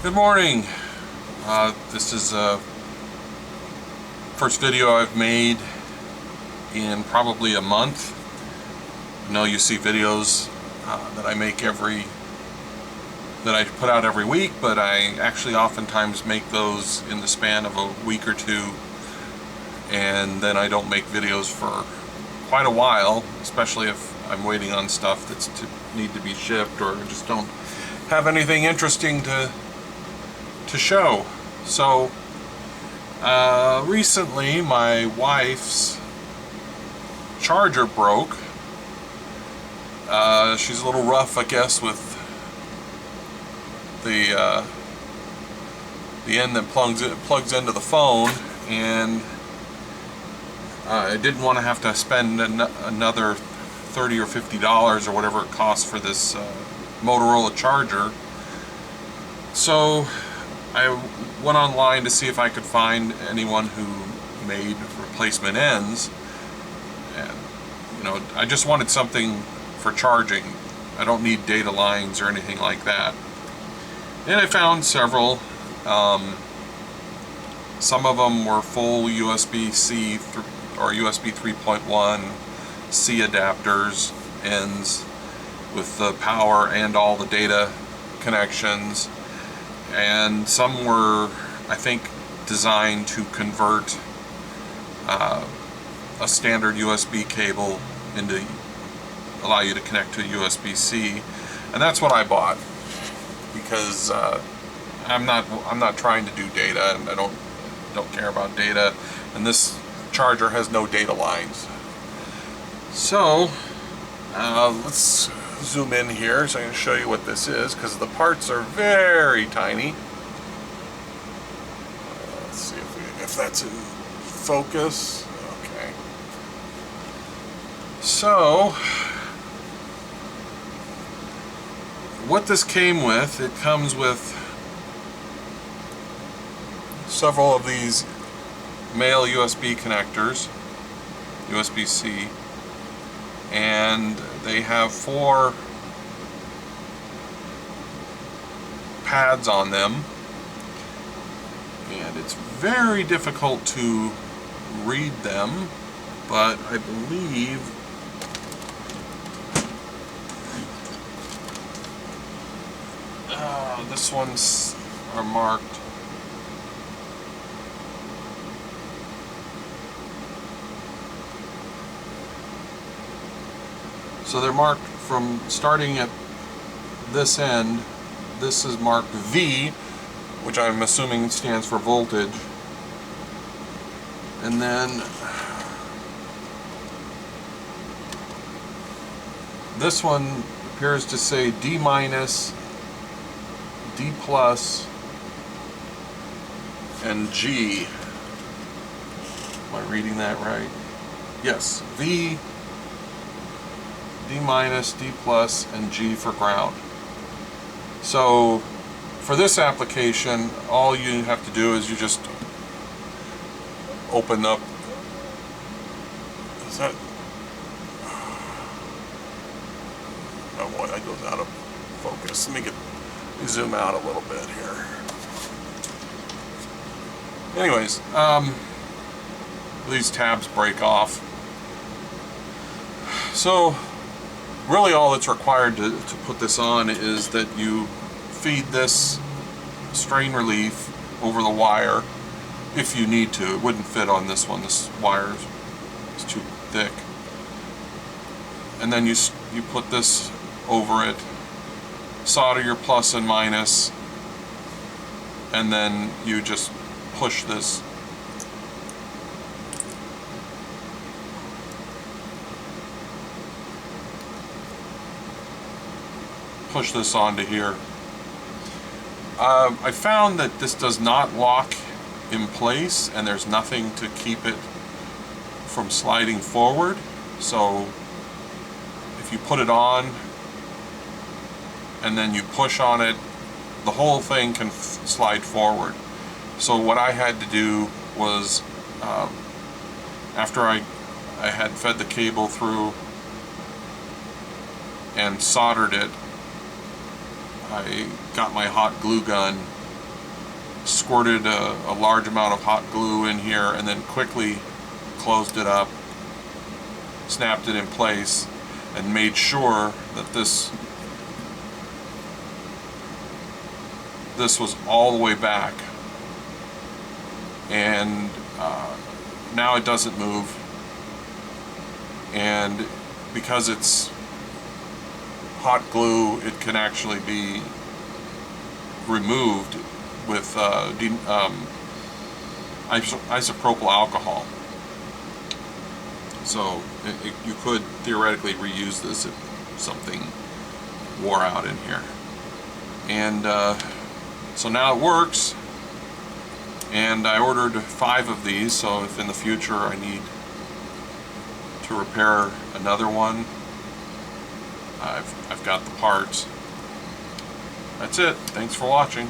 Good morning. This is the first video I've made in probably a month. I know you see videos that I put out every week, but I actually oftentimes make those in the span of a week or two, and then I don't make videos for quite a while, especially if I'm waiting on stuff that's need to be shipped, or just don't have anything interesting to show. So recently my wife's charger broke. She's a little rough, I guess, with the end that plugs into the phone, and I didn't want to have to spend another $30 or $50 or whatever it costs for this Motorola charger. So I went online to see if I could find anyone who made replacement ends, and I just wanted something for charging. I don't need data lines or anything like that. And I found several. Some of them were full USB-C or USB 3.1 C adapters ends with the power and all the data connections. And some were, I think, designed to convert a standard USB cable into allow you to connect to USB-C, and that's what I bought, because I'm not trying to do data, and I don't care about data, and this charger has no data lines. So let's zoom in here so I can show you what this is, because the parts are very tiny. Let's see if that's in focus. Okay. So what this came with, it comes with several of these male USB connectors, USB-C, and they have 4 pads on them, and it's very difficult to read them, but I believe this one's are marked. So they're marked from starting at this end. This is marked V, which I'm assuming stands for voltage. And then this one appears to say D minus, D plus, and G. Am I reading that right? Yes, V, D minus, D plus, and G for ground. So for this application, all you have to do is you just open up. Is that? Oh boy, that goes out of focus. Let me zoom out a little bit here. Anyways, these tabs break off. So really all that's required to put this on is that you feed this strain relief over the wire if you need to. It wouldn't fit on this one. This wire is too thick. And then you put this over it, solder your plus and minus, and then you just push this onto here. I found that this does not lock in place, and there's nothing to keep it from sliding forward. So if you put it on and then you push on it, the whole thing can slide forward. So what I had to do was, after I had fed the cable through and soldered it, I got my hot glue gun squirted a large amount of hot glue in here and then quickly closed it up, snapped it in place, and made sure that this was all the way back. And now it doesn't move, and because it's hot glue, it can actually be removed with isopropyl alcohol. So you could theoretically reuse this if something wore out in here. And so now it works, and I ordered 5 of these, so if in the future I need to repair another one, I've got the parts. That's it. Thanks for watching.